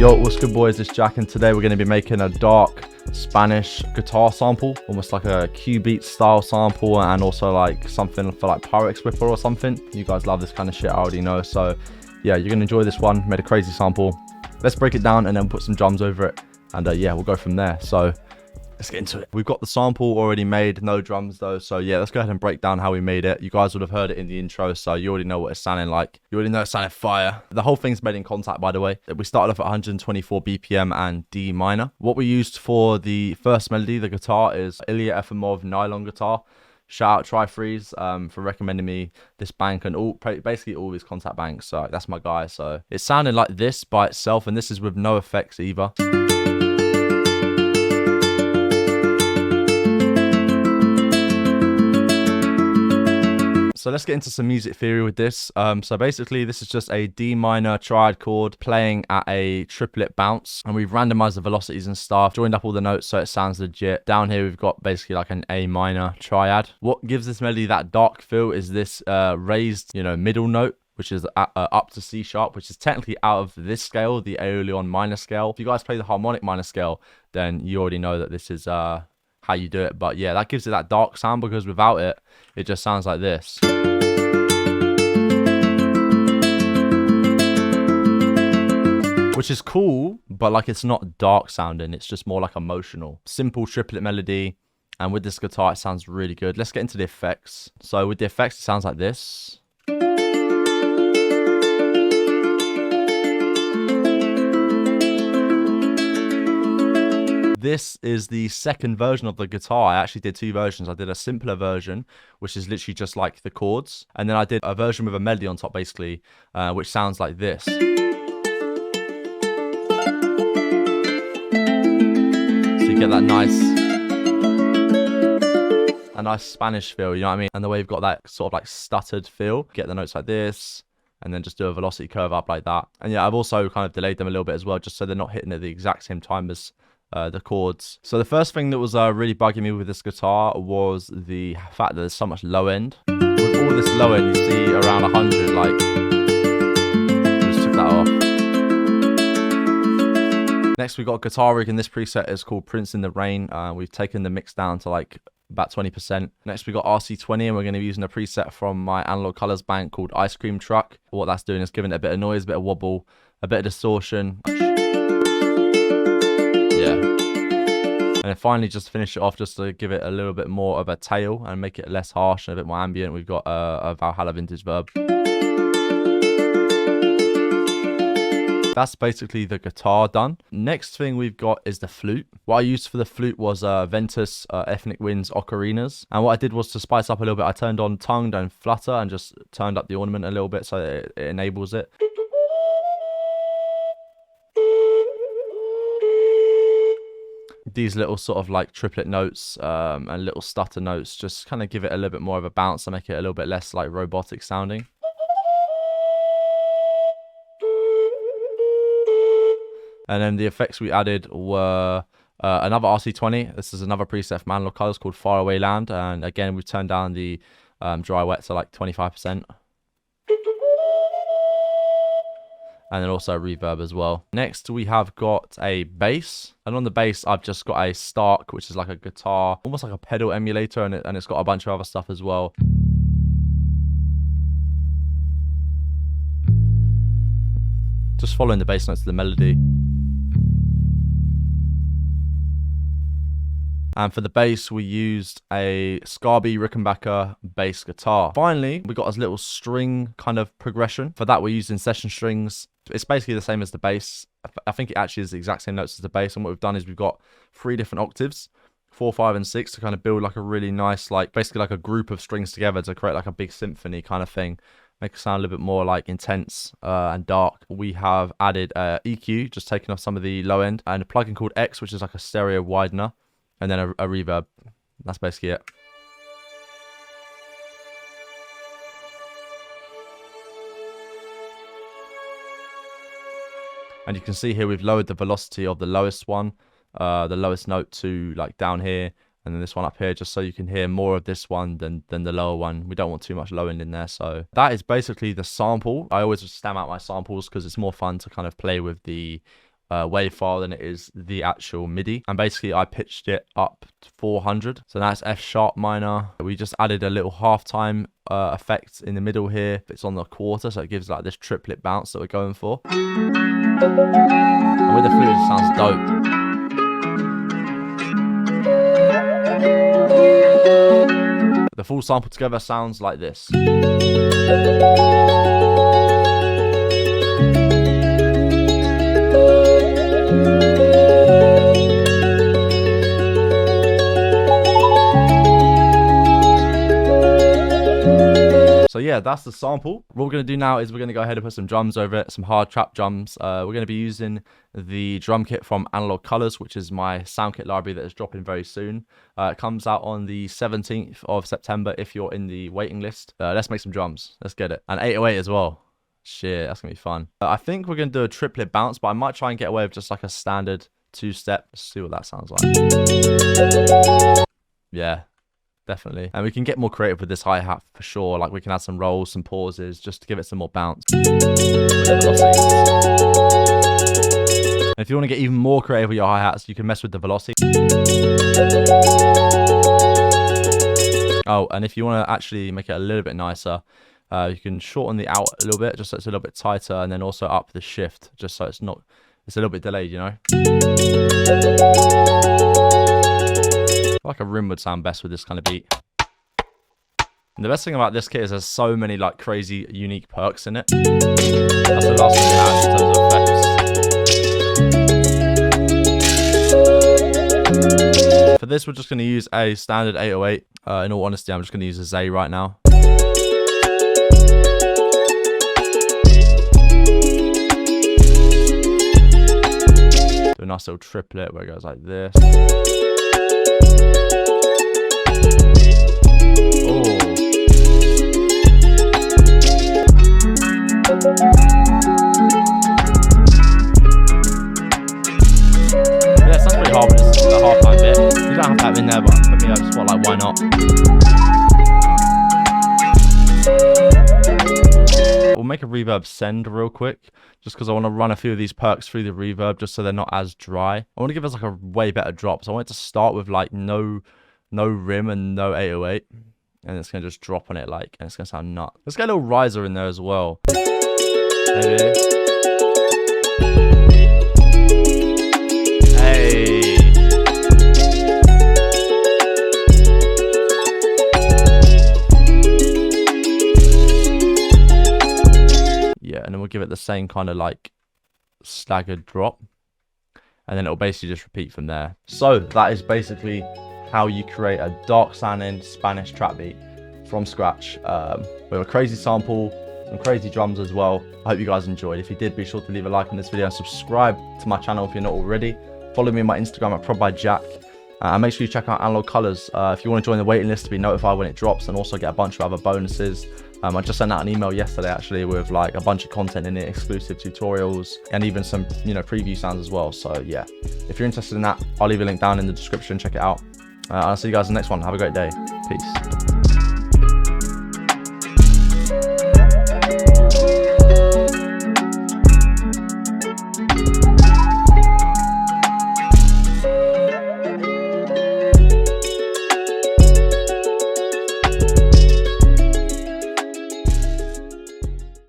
Yo, what's good boys, it's Jack, and today we're going to be making a dark Spanish guitar sample, almost like a Cubeatz style sample, and also like something for like Pyrex Whippa or something. You guys love this kind of shit, I already know, so yeah, you're going to enjoy this one. Made a crazy sample. Let's break it down and then put some drums over it, and yeah, we'll go from there. So let's get into it. We've got the sample already made, no drums though, so yeah, let's go ahead and break down how we made it. You guys would have heard it in the intro, so you already know what it's sounding like. You already know it's sounding fire. The whole thing's made in Kontakt, by the way. We started off at 124 BPM and D minor. What we used for the first melody, the guitar, is Ilya Efimov nylon guitar. Shout out Try-Freeze for recommending me this bank and basically all these Kontakt banks, so that's my guy. So it sounded like this by itself, and this is with no effects either. So let's get into some music theory with this. So basically this is just a D minor triad chord playing at a triplet bounce, and we've randomized the velocities and stuff, joined up all the notes so it sounds legit. Down here we've got basically like an A minor triad. What gives this melody that dark feel is this raised, middle note, which is up to C sharp, which is technically out of this scale, the Aeolian minor scale. If you guys play the harmonic minor scale, then you already know that this is how you do it. But yeah, that gives it that dark sound, because without it, it just sounds like this. Which is cool, but like it's not dark sounding, it's just more like emotional. Simple triplet melody, and with this guitar it sounds really good. Let's get into the effects. So with the effects it sounds like this. This is the second version of the guitar. I actually did two versions. I did a simpler version, which is literally just like the chords, and then I did a version with a melody on top basically, which sounds like this. So you get that nice Spanish feel, you know what I mean? And the way you've got that sort of like stuttered feel, get the notes like this, and then just do a velocity curve up like that. And yeah, I've also kind of delayed them a little bit as well, just so they're not hitting at the exact same time as the chords. So the first thing that was really bugging me with this guitar was the fact that there's so much low end. With all this low end, you see around 100, like, just took that off. Next we got a guitar rig, and this preset is called Prince in the Rain. We've taken the mix down to like about 20%. Next we got RC20, and we're going to be using a preset from my Analog Colors bank called Ice Cream Truck. What that's doing is giving it a bit of noise, a bit of wobble, a bit of distortion. Yeah. And then finally, just to finish it off, just to give it a little bit more of a tail and make it less harsh and a bit more ambient, we've got a Valhalla Vintage Verb. That's basically the guitar done. Next thing we've got is the flute. What I used for the flute was Ventus Ethnic Winds Ocarinas. And what I did was to spice up a little bit, I turned on tongue, don't flutter, and just turned up the ornament a little bit so it enables it. These little sort of like triplet notes and little stutter notes just kind of give it a little bit more of a bounce and make it a little bit less like robotic sounding. And then the effects we added were another RC20. This is another preset from Analog Colors called Faraway Land, and again we've turned down the dry wet to like 25%. And then also a reverb as well. Next we have got a bass, and on the bass I've just got a Stark, which is like a guitar, almost like a pedal emulator, and it's got a bunch of other stuff as well. Just following the bass notes of the melody. And for the bass, we used a Scarby Rickenbacker bass guitar. Finally, we got a little string kind of progression. For that, we're using session strings. It's basically the same as the bass. I think it actually is the exact same notes as the bass. And what we've done is we've got 3 different octaves, 4, 5, and 6, to kind of build like a really nice, like basically like a group of strings together to create like a big symphony kind of thing. Make it sound a little bit more like intense and dark. We have added EQ, just taking off some of the low end, and a plugin called X, which is like a stereo widener. And then a reverb. That's basically it. And you can see here we've lowered the velocity of the lowest one, the lowest note to like down here, and then this one up here, just so you can hear more of this one than the lower one. We don't want too much low end in there. So that is basically the sample. I always stamp out my samples because it's more fun to kind of play with the WAV file than it is the actual MIDI. And basically I pitched it up to 400. So that's F sharp minor. We just added a little halftime effect in the middle here. It's on the quarter, so it gives like this triplet bounce that we're going for. And with the flute, it sounds dope. The full sample together sounds like this. So yeah, that's the sample. What we're going to do now is we're going to go ahead and put some drums over it, some hard trap drums. We're going to be using the drum kit from Analog Colors, which is my sound kit library that is dropping very soon. It comes out on the 17th of September if you're in the waiting list. Let's make some drums. Let's get it. And 808 as well. Shit, that's going to be fun. I think we're going to do a triplet bounce, but I might try and get away with just like a standard two-step. Let's see what that sounds like. Yeah. Definitely. And we can get more creative with this hi-hat for sure. Like we can add some rolls, some pauses, just to give it some more bounce. And if you want to get even more creative with your hi-hats, you can mess with the velocity. Oh, and if you want to actually make it a little bit nicer, you can shorten the out a little bit, just so it's a little bit tighter, and then also up the shift, just so it's a little bit delayed, you know? I feel like a rim would sound best with this kind of beat. And the best thing about this kit is there's so many like crazy unique perks in it. That's the last thing in effects. For this, we're just going to use a standard 808. In all honesty, I'm just going to use a Zay right now. Do a nice little triplet where it goes like this. Yeah, it sounds pretty hard with just the halftime bit. You don't have that in there, but for me, I just thought, like, why not? We'll make a reverb send real quick, just because I want to run a few of these perks through the reverb, just so they're not as dry. I want to give us like a way better drop, so I want it to start with like no rim and no 808, and it's gonna just drop on it like, and it's gonna sound nuts. Let's get a little riser in there as well. Maybe. Hey. Yeah, and then we'll give it the same kind of like staggered drop, and then it'll basically just repeat from there. So that is basically how you create a dark sounding Spanish trap beat from scratch with a crazy sample, some crazy drums as well. I hope you guys enjoyed. If you did, be sure to leave a like on this video and subscribe to my channel if you're not already. Follow me on my Instagram at ProdbyJack, and make sure you check out Analog Colors if you want to join the waiting list to be notified when it drops, and also get a bunch of other bonuses. I just sent out an email yesterday actually with like a bunch of content in it, exclusive tutorials, and even some preview sounds as well. So yeah, if you're interested in that, I'll leave a link down in the description. Check it out. I'll see you guys in the next one. Have a great day. Peace.